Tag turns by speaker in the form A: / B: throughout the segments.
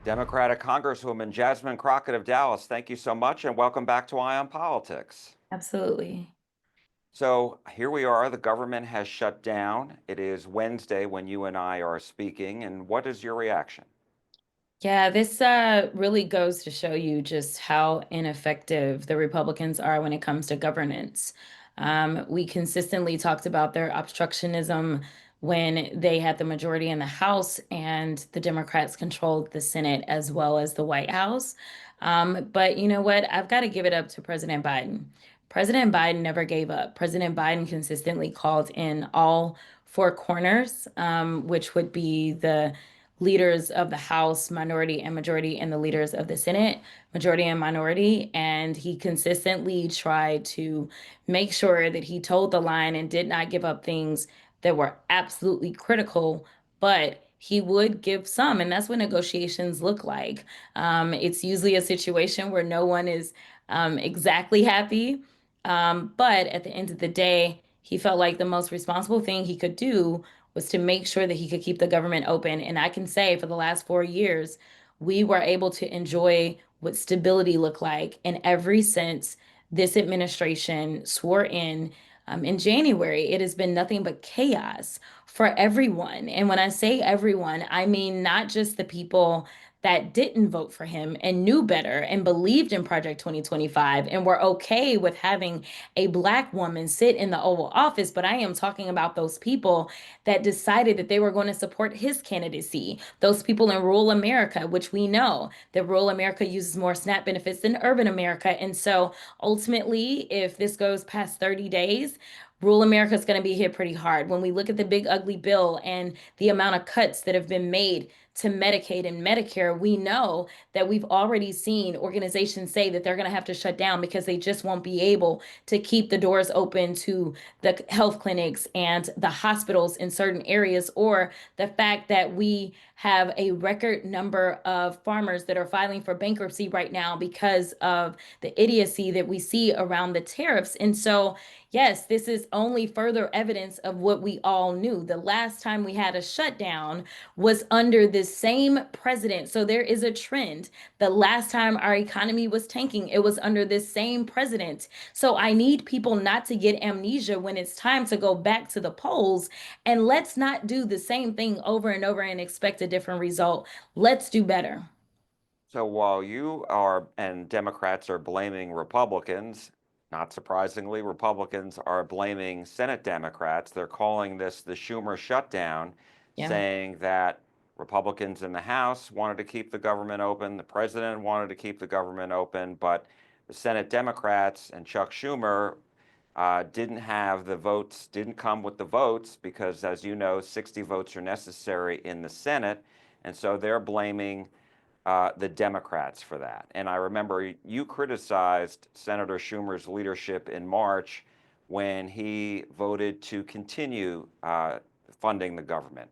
A: Democratic Congresswoman Jasmine Crockett of Dallas, thank you so much and welcome back to Eye on Politics.
B: Absolutely.
A: So here we are, the government has shut down. It is Wednesday when you and I are speaking, and what is your reaction?
B: Yeah, this really goes to show you just how ineffective the Republicans are when it comes to governance. We consistently talked about their obstructionism when they had the majority in the House and the Democrats controlled the Senate as well as the White House. But you know what? I've got to give it up to President Biden. President Biden never gave up. President Biden consistently called in all four corners, which would be the leaders of the House, minority and majority, and the leaders of the Senate, majority and minority. And he consistently tried to make sure that he toed the line and did not give up things that were absolutely critical, but he would give some. And that's what negotiations look like. It's usually a situation where no one is exactly happy. But at the end of the day, he felt like the most responsible thing he could do was to make sure that he could keep the government open. And I can say for the last 4 years, we were able to enjoy what stability looked like in every sense this administration swore in January. It has been nothing but chaos for everyone. And when I say everyone, I mean not just the people that didn't vote for him and knew better and believed in Project 2025 and were okay with having a Black woman sit in the Oval Office, but I am talking about those people that decided that they were going to support his candidacy. Those people in rural America, which we know that rural America uses more SNAP benefits than urban America. And so ultimately, if this goes past 30 days, rural America is going to be hit pretty hard. When we look at the big ugly bill and the amount of cuts that have been made to Medicaid and Medicare, we know that we've already seen organizations say that they're going to have to shut down because they just won't be able to keep the doors open to the health clinics and the hospitals in certain areas, or the fact that we have a record number of farmers that are filing for bankruptcy right now because of the idiocy that we see around the tariffs. And so, yes, this is only further evidence of what we all knew. The last time we had a shutdown was under this same president. So there is a trend. The last time our economy was tanking, it was under this same president. So I need people not to get amnesia when it's time to go back to the polls. And let's not do the same thing over and over and expect a different result. Let's do better.
A: So while you are and Democrats are blaming Republicans, not surprisingly, Republicans are blaming Senate Democrats. They're calling this the Schumer shutdown,
B: Yeah.
A: saying that Republicans in the House wanted to keep the government open, the president wanted to keep the government open, but the Senate Democrats and Chuck Schumer didn't have the votes, didn't come with the votes because, as you know, 60 votes are necessary in the Senate. And so they're blaming the Democrats for that. And I remember you criticized Senator Schumer's leadership in March when he voted to continue funding the government.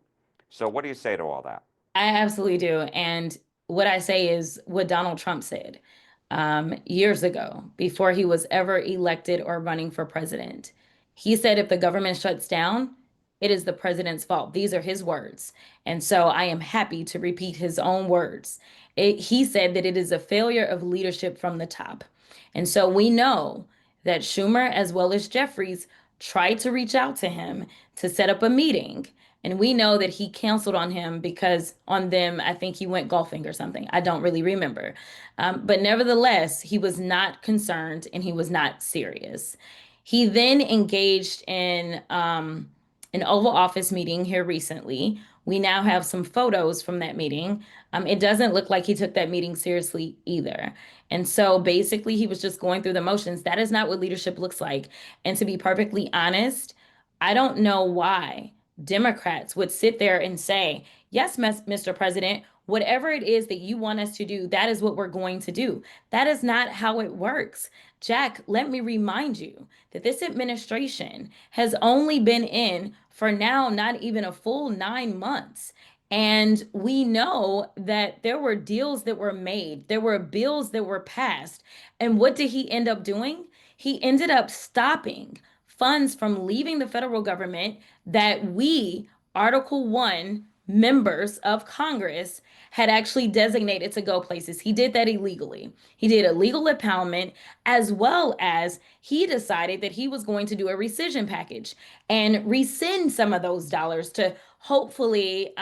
A: So, what do you say to all that?
B: I absolutely do. And what I say is what Donald Trump said years ago, before he was ever elected or running for president. He said, if the government shuts down, it is the president's fault. These are his words. And so I am happy to repeat his own words. He said that it is a failure of leadership from the top. And so we know that Schumer, as well as Jeffries, tried to reach out to him to set up a meeting. And we know that he canceled on him because on them, I think he went golfing or something. I don't really remember. But nevertheless, he was not concerned and he was not serious. He then engaged in an Oval Office meeting here recently. We now have some photos from that meeting. It doesn't look like he took that meeting seriously either. And so basically, he was just going through the motions. That is not what leadership looks like. And to be perfectly honest, I don't know why Democrats would sit there and say, yes, Mr. President, whatever it is that you want us to do, that is what we're going to do. That is not how it works. Jack, let me remind you that this administration has only been in for now not even a full 9 months. And we know that there were deals that were made, there were bills that were passed. And what did he end up doing? He ended up stopping funds from leaving the federal government that we, Article 1 members of Congress, had actually designated to go places. He did that illegally. He did illegal impoundment, as well as he decided that he was going to do a rescission package and rescind some of those dollars to hopefully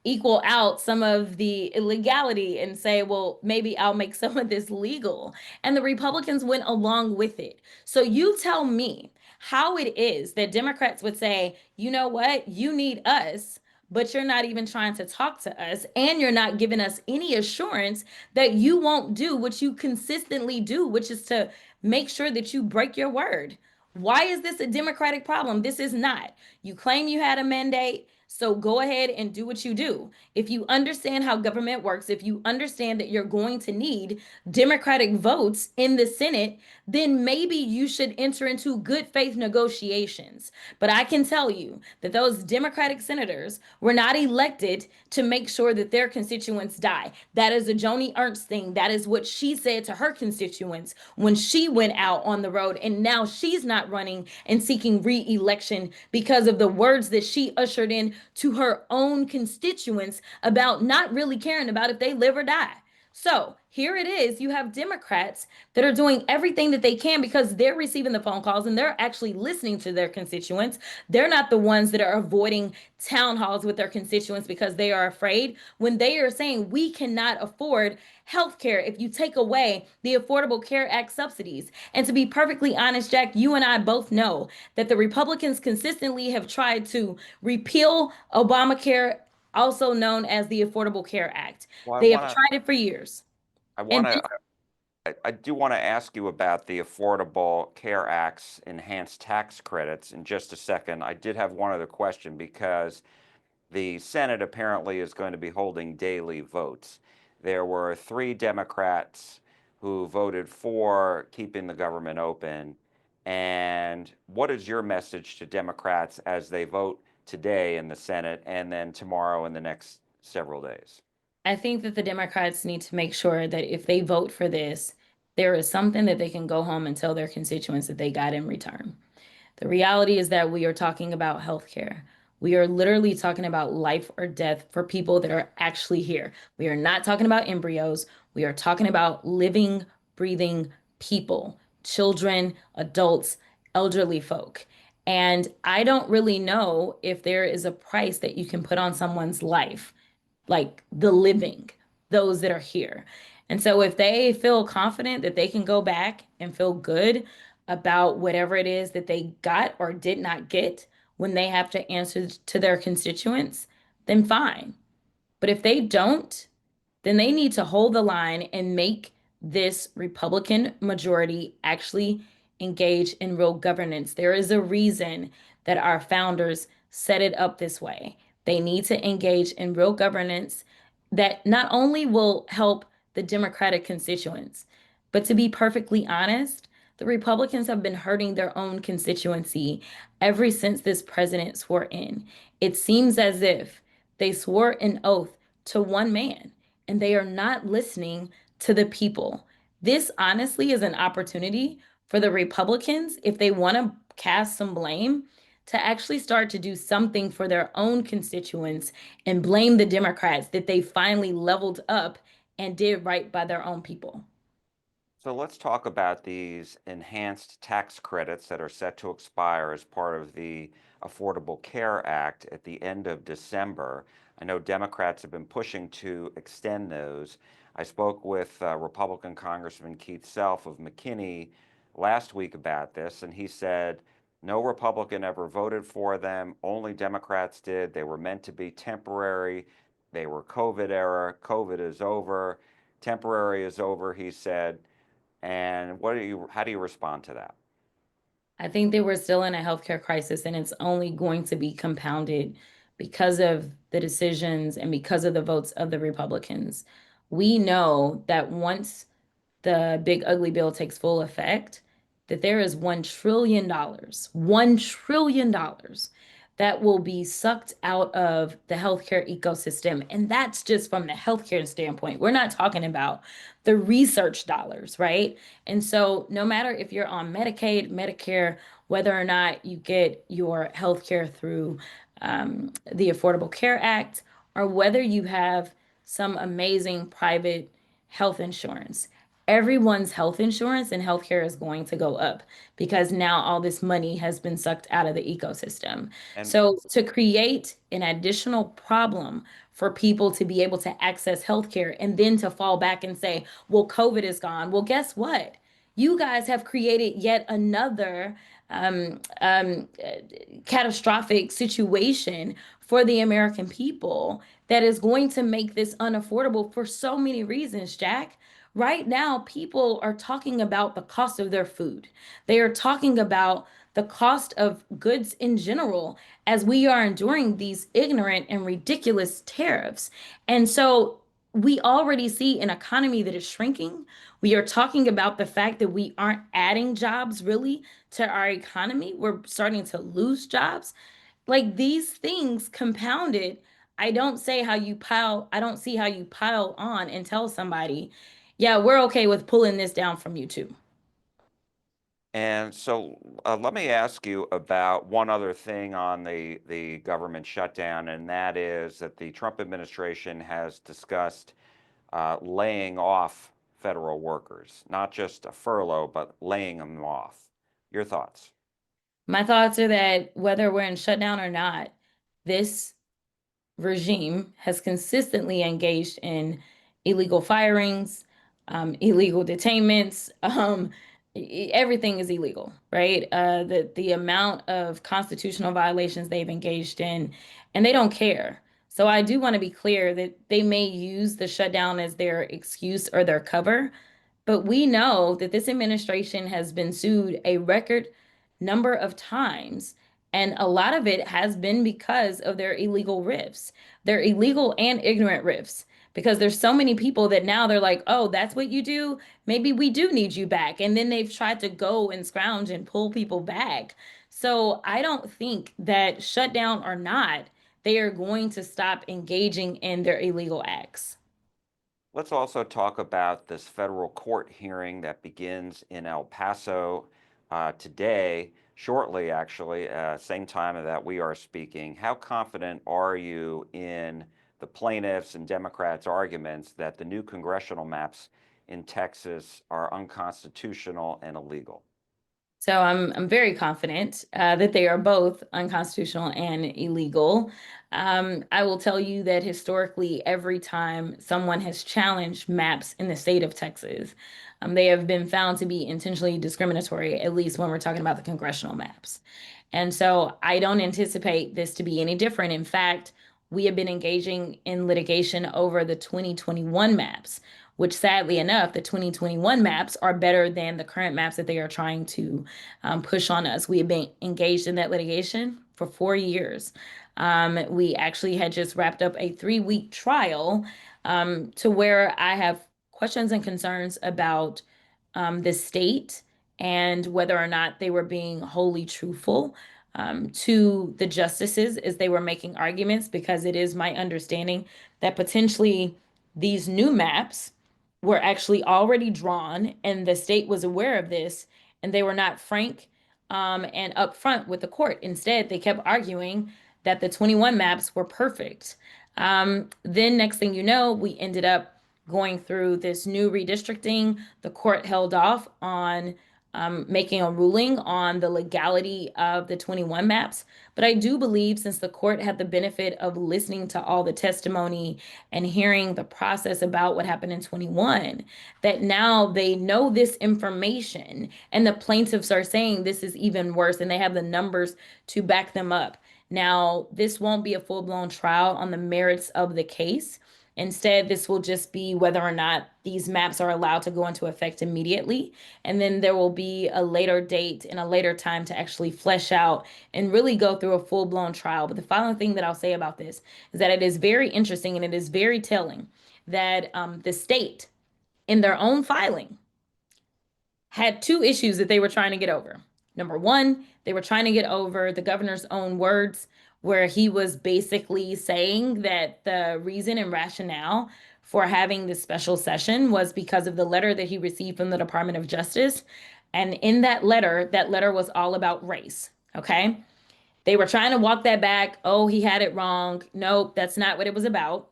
B: equal out some of the illegality and say, well, maybe I'll make some of this legal. And the Republicans went along with it. So you tell me how it is that Democrats would say, you know what, you need us, but you're not even trying to talk to us, and you're not giving us any assurance that you won't do what you consistently do, which is to make sure that you break your word. Why is this a Democratic problem? This is not. You claim you had a mandate, so go ahead and do what you do. If you understand how government works, if you understand that you're going to need Democratic votes in the Senate, then maybe you should enter into good faith negotiations. But I can tell you that those Democratic senators were not elected to make sure that their constituents die. That is a Joni Ernst thing. That is what she said to her constituents when she went out on the road. And now she's not running and seeking re-election because of the words that she ushered in to her own constituents about not really caring about if they live or die. So here it is. You have Democrats that are doing everything that they can because they're receiving the phone calls and they're actually listening to their constituents. They're not the ones that are avoiding town halls with their constituents because they are afraid when they are saying we cannot afford health care if you take away the Affordable Care Act subsidies. And to be perfectly honest, Jack, you and I both know that the Republicans consistently have tried to repeal Obamacare, also known as the Affordable Care Act.
A: Well,
B: They have tried it for years.
A: I
B: And
A: want to, I do want to ask you about the Affordable Care Act's enhanced tax credits in just a second. I did have one other question because the Senate apparently is going to be holding daily votes. There were three Democrats who voted for keeping the government open. And what is your message to Democrats as they vote today in the Senate and then tomorrow and the next several days?
B: I think that the Democrats need to make sure that if they vote for this, there is something that they can go home and tell their constituents that they got in return. The reality is that we are talking about healthcare. We are literally talking about life or death for people that are actually here. We are not talking about embryos. We are talking about living, breathing people, children, adults, elderly folk. And I don't really know if there is a price that you can put on someone's life, like the living, those that are here. And so if they feel confident that they can go back and feel good about whatever it is that they got or did not get when they have to answer to their constituents, then fine. But if they don't, then they need to hold the line and make this Republican majority actually engage in real governance. There is a reason that our founders set it up this way. They need to engage in real governance that not only will help the Democratic constituents, but to be perfectly honest, the Republicans have been hurting their own constituency ever since this president swore in. It seems as if they swore an oath to one man and they are not listening to the people. This honestly is an opportunity for the Republicans, if they want to cast some blame, to actually start to do something for their own constituents and blame the Democrats that they finally leveled up and did right by their own people.
A: So let's talk about these enhanced tax credits that are set to expire as part of the Affordable Care Act at the end of December. I know Democrats have been pushing to extend those. I spoke with Republican Congressman Keith Self of McKinney last week about this, and he said no Republican ever voted for them, only Democrats did. They were meant to be temporary. They were COVID era. COVID is over. Temporary is over, he said. And how do you respond to that?
B: I think that we're still in a healthcare crisis, and it's only going to be compounded because of the decisions and because of the votes of the Republicans. We know that once the big ugly bill takes full effect, that there is $1 trillion, $1 trillion that will be sucked out of the healthcare ecosystem. And that's just from the healthcare standpoint. We're not talking about the research dollars, right? And so, no matter if you're on Medicaid, Medicare, whether or not you get your healthcare through the Affordable Care Act, or whether you have some amazing private health insurance. Everyone's health insurance and healthcare is going to go up because now all this money has been sucked out of the ecosystem.
A: And
B: So, to create an additional problem for people to be able to access healthcare and then to fall back and say, well, COVID is gone. Well, guess what? You guys have created yet another catastrophic situation for the American people that is going to make this unaffordable for so many reasons, Jack. Right now, people are talking about the cost of their food. They are talking about the cost of goods in general as we are enduring these ignorant and ridiculous tariffs. And so we already see an economy that is shrinking. We are talking about the fact that we aren't adding jobs really to our economy. We're starting to lose jobs. Like these things compounded, I don't see how you pile on and tell somebody, yeah, we're okay with pulling this down from you too.
A: And so let me ask you about one other thing on the government shutdown, and that is that the Trump administration has discussed laying off federal workers, not just a furlough, but laying them off. Your thoughts?
B: My thoughts are that whether we're in shutdown or not, this regime has consistently engaged in illegal firings, illegal detainments. Everything is illegal, right? The amount of constitutional violations they've engaged in, and they don't care. So I do want to be clear that they may use the shutdown as their excuse or their cover, but we know that this administration has been sued a record number of times. And a lot of it has been because of their illegal rifts. They're illegal and ignorant rifts. Because there's so many people that now they're like, oh, that's what you do? Maybe we do need you back. And then they've tried to go and scrounge and pull people back. So I don't think that shutdown or not, they are going to stop engaging in their illegal acts.
A: Let's also talk about this federal court hearing that begins in El Paso today, shortly, actually, same time that we are speaking. How confident are you in the plaintiffs' and Democrats' arguments that the new congressional maps in Texas are unconstitutional and illegal?
B: So I'm very confident that they are both unconstitutional and illegal. I will tell you that historically, every time someone has challenged maps in the state of Texas, they have been found to be intentionally discriminatory, at least when we're talking about the congressional maps. And so I don't anticipate this to be any different. In fact, we have been engaging in litigation over the 2021 maps, which sadly enough, the 2021 maps are better than the current maps that they are trying to push on us. We have been engaged in that litigation for 4 years. We actually had just wrapped up a 3-week trial to where I have questions and concerns about the state and whether or not they were being wholly truthful to the justices as they were making arguments, because it is my understanding that potentially these new maps were actually already drawn and the state was aware of this and they were not frank and upfront with the court. Instead, they kept arguing that the 21 maps were perfect. Then, next thing you know, we ended up going through this new redistricting. The court held off on making a ruling on the legality of the 21 maps. But I do believe, since the court had the benefit of listening to all the testimony and hearing the process about what happened in 21, that now they know this information and the plaintiffs are saying this is even worse and they have the numbers to back them up. Now, this won't be a full blown trial on the merits of the case. Instead, this will just be whether or not these maps are allowed to go into effect immediately. And then there will be a later date and a later time to actually flesh out and really go through a full blown trial. But the final thing that I'll say about this is that it is very interesting and it is very telling that the state, in their own filing, had two issues that they were trying to get over. Number one, they were trying to get over the governor's own words, where he was basically saying that the reason and rationale for having this special session was because of the letter that he received from the Department of Justice. And in that letter was all about race. Okay. They were trying to walk that back. Oh, he had it wrong. Nope, that's not what it was about.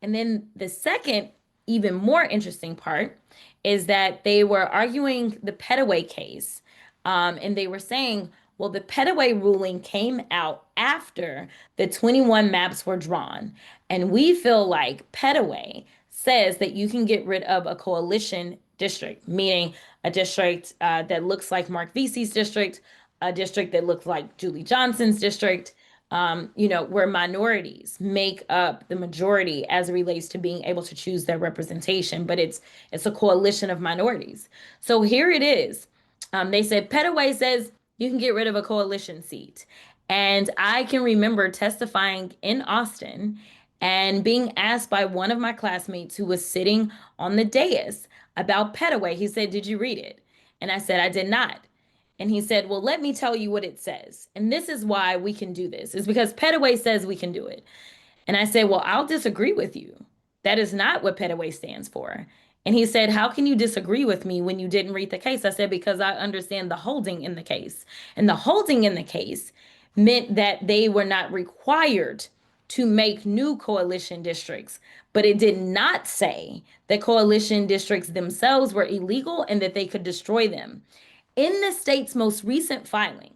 B: And then the second, even more interesting part is that they were arguing the Petaway case. And they were saying, well, the Petaway ruling came out after the 21 maps were drawn. And we feel like Petaway says that you can get rid of a coalition district, meaning a district that looks like Mark Vesey's district, a district that looks like Julie Johnson's district, where minorities make up the majority as it relates to being able to choose their representation, but it's a coalition of minorities. So here it is. They said Petaway says you can get rid of a coalition seat. And I can remember testifying in Austin and being asked by one of my classmates who was sitting on the dais about Petaway. He said, "Did you read it?" And I said, "I did not." And he said, "Well, let me tell you what it says. And this is why we can do this, is because Petaway says we can do it." And I said, "Well, I'll disagree with you. That is not what Petaway stands for." And he said, "How can you disagree with me when you didn't read the case?" I said, "Because I understand the holding in the case. And the holding in the case meant that they were not required to make new coalition districts, but it did not say that coalition districts themselves were illegal and that they could destroy them." In the state's most recent filing,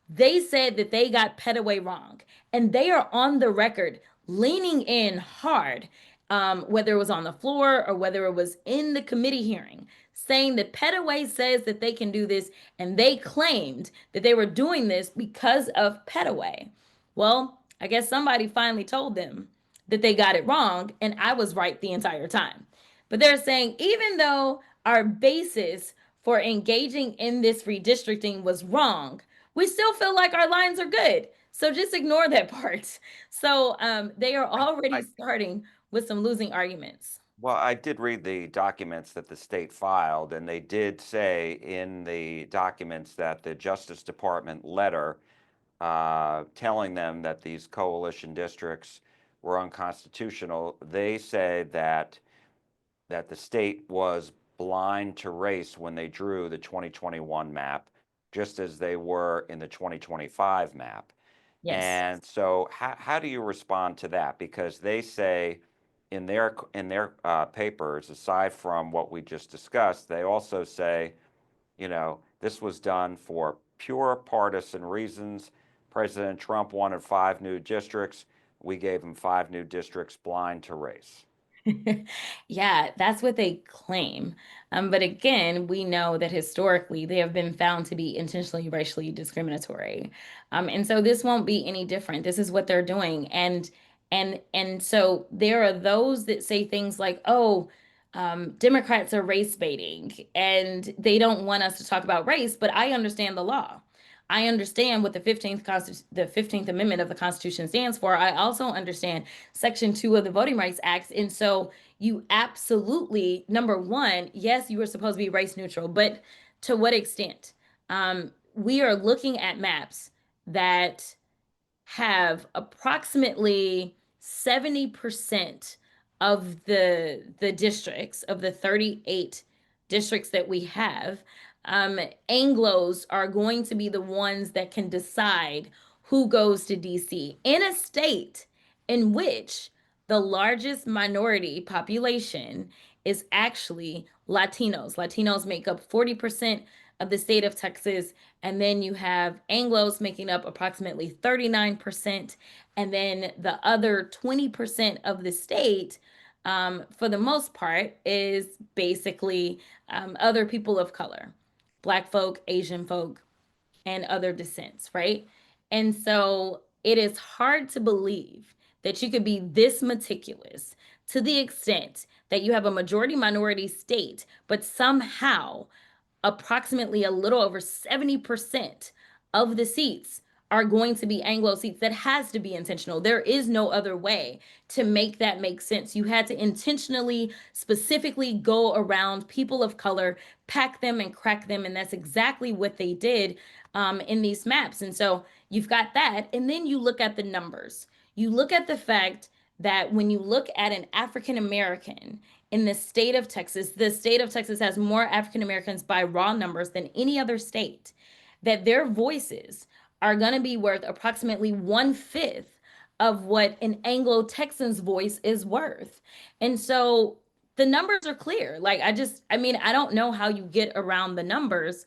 B: they said that they got Petaway wrong, and they are on the record leaning in hard, whether it was on the floor or whether it was in the committee hearing, saying that Petaway says that they can do this, and they claimed that they were doing this because of Petaway. Well, I guess somebody finally told them that they got it wrong, and I was right the entire time. But they're saying even though our basis for engaging in this redistricting was wrong, we still feel like our lines are good. So just ignore that part. So they are already
A: I,
B: starting with some losing arguments.
A: well, I did read the documents that the state filed, and they did say in the documents that the Justice Department letter telling them that these coalition districts were unconstitutional, they said that the state was blind to race when they drew the 2021 map, just as they were in the 2025 map.
B: Yes.
A: And so, how do you respond to that? Because they say in their papers, aside from what we just discussed, they also say, this was done for pure partisan reasons. President Trump wanted 5 new districts. We gave him 5 new districts blind to race.
B: Yeah, that's what they claim. But again, we know that historically they have been found to be intentionally racially discriminatory. And so this won't be any different. This is what they're doing. And so there are those that say things like, oh, Democrats are race baiting and they don't want us to talk about race, but I understand the law. I understand what the 15th Amendment of the Constitution stands for. I also understand Section 2 of the Voting Rights Act. And so you absolutely, number one, yes, you are supposed to be race neutral, but to what extent? We are looking at maps that have approximately 70% of the districts of the 38 districts that we have. Anglos are going to be the ones that can decide who goes to DC in a state in which the largest minority population is actually Latinos. Latinos make up 40% of the state of Texas, and then you have Anglos making up approximately 39%. And then the other 20% of the state, for the most part, is basically other people of color, Black folk, Asian folk, and other descents, right? And so it is hard to believe that you could be this meticulous to the extent that you have a majority minority state, but somehow approximately a little over 70% of the seats are going to be Anglo seats. That has to be intentional. There is no other way to make that make sense. You had to intentionally, specifically go around people of color, pack them and crack them. And that's exactly what they did in these maps. And so you've got that. And then you look at the numbers. You look at the fact that when you look at an African American in the state of Texas has more African Americans by raw numbers than any other state, that their voices are going to be worth approximately one fifth of what an Anglo-Texan's voice is worth. And so the numbers are clear. Like I mean, I don't know how you get around the numbers.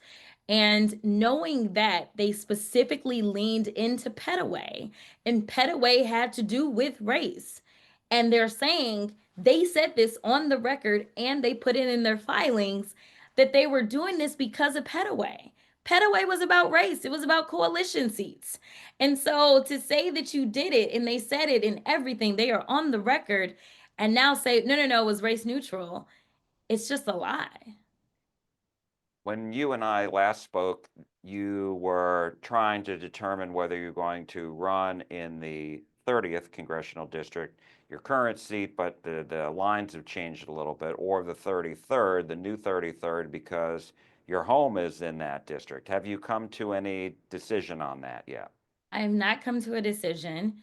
B: And knowing that they specifically leaned into Petaway, and Petaway had to do with race. And they're saying they said this on the record and they put it in their filings that they were doing this because of Petaway. Petaway was about race, it was about coalition seats. And so to say that you did it and they said it in everything, they are on the record, and now say, no, no, no, it was race neutral, it's just a lie.
A: When you and I last spoke, you were trying to determine whether you're going to run in the 30th congressional district, your current seat, but the lines have changed a little bit, or the 33rd, the new 33rd, because your home is in that district. Have you come to any decision on that yet?
B: I have not come to a decision.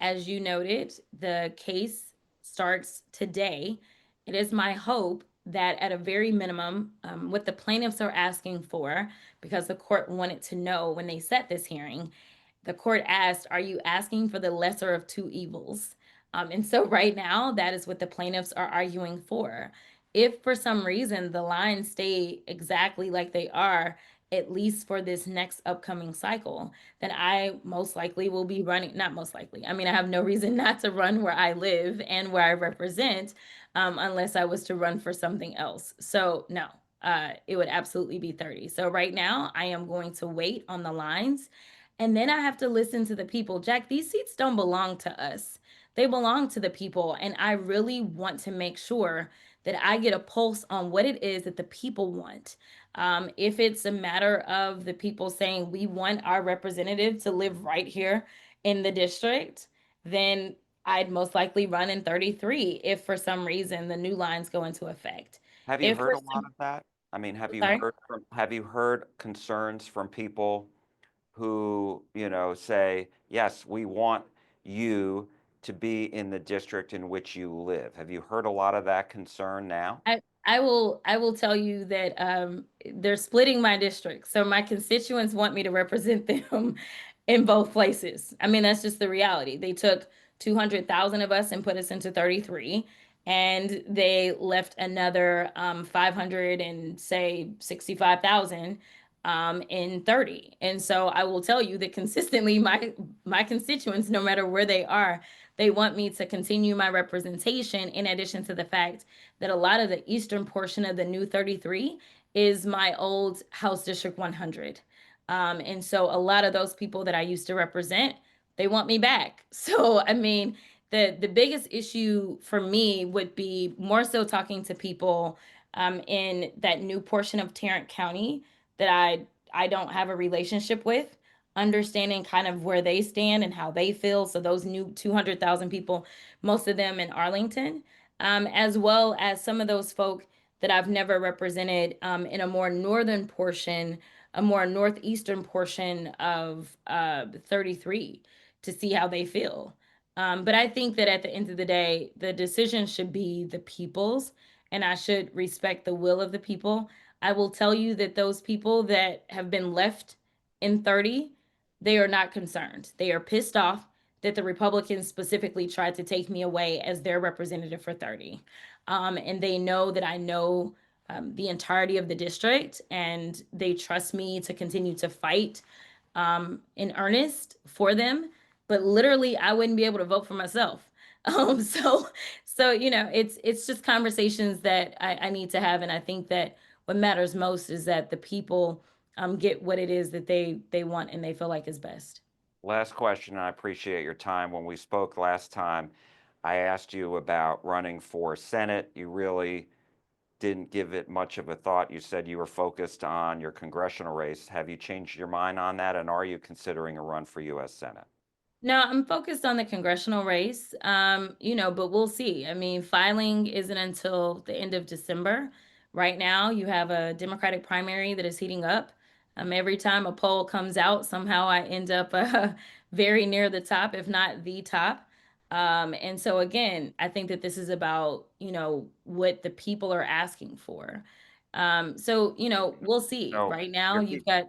B: As you noted, the case starts today. It is my hope that, at a very minimum, what the plaintiffs are asking for, because the court wanted to know when they set this hearing, the court asked, are you asking for the lesser of two evils? And so right now, that is what the plaintiffs are arguing for. If for some reason the lines stay exactly like they are, at least for this next upcoming cycle, then I most likely will be running, not most likely. I mean, I have no reason not to run where I live and where I represent, unless I was to run for something else. So, no, it would absolutely be 30. So, right now, I am going to wait on the lines, and then I have to listen to the people. Jack, these seats don't belong to us, they belong to the people. And I really want to make sure that I get a pulse on what it is that the people want. If it's a matter of the people saying we want our representative to live right here in the district, then I'd most likely run in 33 if for some reason the new lines go into effect.
A: Have you
B: If
A: heard
B: for
A: a lot
B: some,
A: of that? I mean,
B: sorry.
A: have you heard concerns from people who, say, yes, we want you to be in the district in which you live? Have you heard a lot of that concern now?
B: I will tell you that they're splitting my district. So my constituents want me to represent them in both places. I mean, that's just the reality. They took 200,000 of us and put us into 33, and they left another 500 and say 65,000 in 30. And so I will tell you that consistently my constituents, no matter where they are, they want me to continue my representation, in addition to the fact that a lot of the eastern portion of the new 33 is my old House District 100. And so a lot of those people that I used to represent, they want me back. So, I mean, the biggest issue for me would be more so talking to people in that new portion of Tarrant County that I don't have a relationship with, understanding kind of where they stand and how they feel. So those new 200,000 people, most of them in Arlington, as well as some of those folk that I've never represented in a more northern portion, a more northeastern portion of 33, to see how they feel. But I think that at the end of the day, the decision should be the people's, and I should respect the will of the people. I will tell you that those people that have been left in 30, they are not concerned. They are pissed off that the Republicans specifically tried to take me away as their representative for 30. And they know that I know the entirety of the district, and they trust me to continue to fight in earnest for them. But literally, I wouldn't be able to vote for myself. So it's just conversations that I need to have, and I think that what matters most is that the people get what it is that they want and they feel like is best.
A: Last question, and I appreciate your time. When we spoke last time, I asked you about running for Senate. You really didn't give it much of a thought. You said you were focused on your congressional race. Have you changed your mind on that? And are you considering a run for U.S. Senate?
B: No, I'm focused on the congressional race, but we'll see. I mean, filing isn't until the end of December. Right now, you have a Democratic primary that is heating up. Every time a poll comes out, somehow I end up very near the top, if not the top. And so, again, I think that this is about, what the people are asking for. So, we'll see.
A: So
B: Right now,
A: you're
B: you've
A: keep,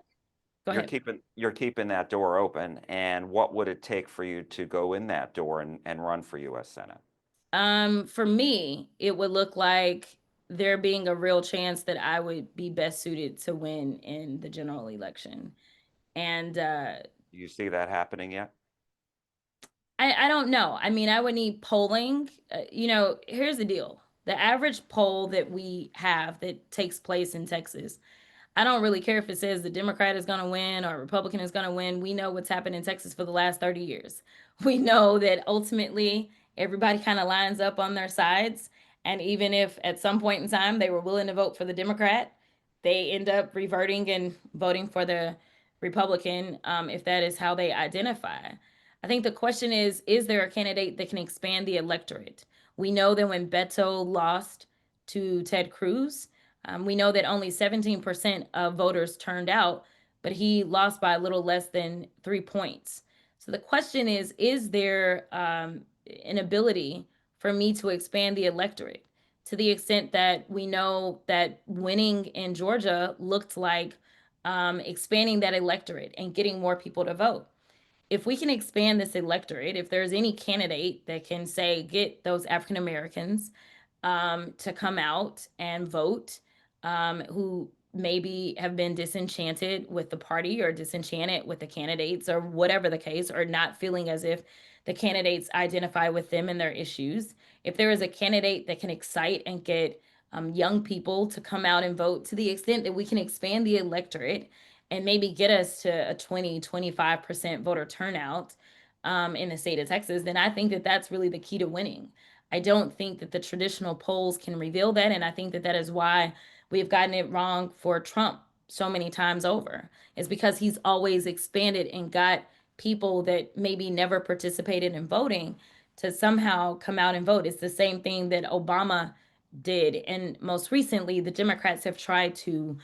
B: got, Go ahead.
A: You're keeping that door open, and what would it take for you to go in that door and run for U.S. Senate?
B: For me, it would look like there being a real chance that I would be best suited to win in the general election. And
A: Do you see that happening yet?
B: I don't know. I mean, I would need polling. Here's the deal. The average poll that we have that takes place in Texas, I don't really care if it says the Democrat is going to win or Republican is going to win. We know what's happened in Texas for the last 30 years. We know that ultimately everybody kind of lines up on their sides. And even if at some point in time they were willing to vote for the Democrat, they end up reverting and voting for the Republican, if that is how they identify. I think the question is there a candidate that can expand the electorate? We know that when Beto lost to Ted Cruz, we know that only 17% of voters turned out, but he lost by a little less than 3 points. So the question is there an ability for me to expand the electorate to the extent that we know that winning in Georgia looked like expanding that electorate and getting more people to vote? If we can expand this electorate, if there's any candidate that can say get those African Americans to come out and vote, who maybe have been disenchanted with the party or disenchanted with the candidates or whatever the case, or not feeling as if the candidates identify with them and their issues. If there is a candidate that can excite and get young people to come out and vote to the extent that we can expand the electorate and maybe get us to a 20-25% voter turnout in the state of Texas, then I think that that's really the key to winning. I don't think that the traditional polls can reveal that. And I think that that is why we've gotten it wrong for Trump so many times over. It's because he's always expanded and got people that maybe never participated in voting to somehow come out and vote. It's the same thing that Obama did. And most recently, the Democrats have tried to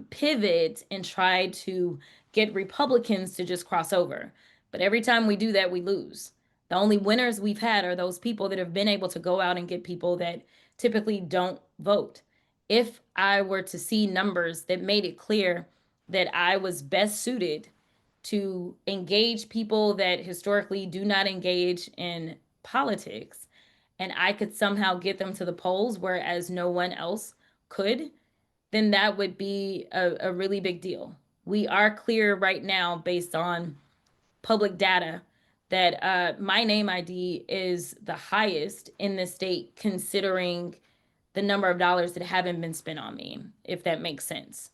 B: pivot and try to get Republicans to just cross over. But every time we do that, we lose. The only winners we've had are those people that have been able to go out and get people that typically don't vote. If I were to see numbers that made it clear that I was best suited to engage people that historically do not engage in politics, and I could somehow get them to the polls, whereas no one else could, then that would be a really big deal. We are clear right now, based on public data, that my name ID is the highest in the state, considering the number of dollars that haven't been spent on me, if that makes sense.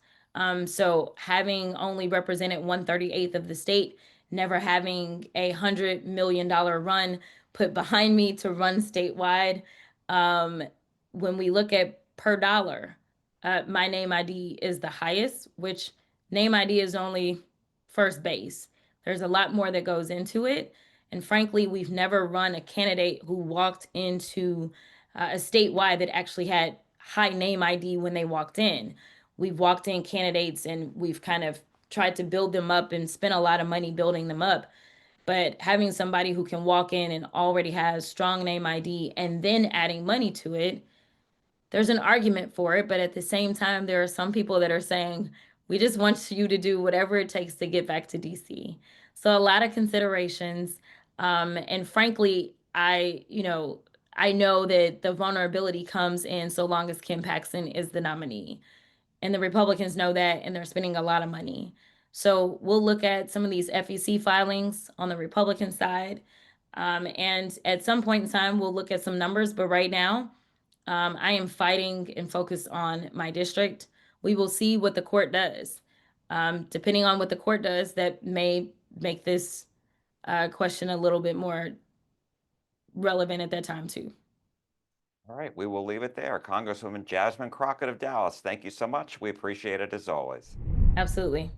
B: So having only represented 138th of the state, never having $100 million run put behind me to run statewide, um, when we look at per dollar, my name ID is the highest, which name ID is only first base. There's a lot more that goes into it. And frankly, we've never run a candidate who walked into a statewide that actually had high name ID when they walked in. We've walked in candidates and we've kind of tried to build them up and spent a lot of money building them up. But having somebody who can walk in and already has strong name ID and then adding money to it, there's an argument for it. But at the same time, there are some people that are saying, we just want you to do whatever it takes to get back to DC. So a lot of considerations. And frankly, I know that the vulnerability comes in so long as Kim Paxton is the nominee. And the Republicans know that, and they're spending a lot of money. So we'll look at some of these FEC filings on the Republican side. And at some point in time, we'll look at some numbers. But right now, I am fighting and focused on my district. We will see what the court does. Depending on what the court does, that may make this question a little bit more relevant at that time, too.
A: All right, we will leave it there. Congresswoman Jasmine Crockett of Dallas, thank you so much. We appreciate it as always.
B: Absolutely.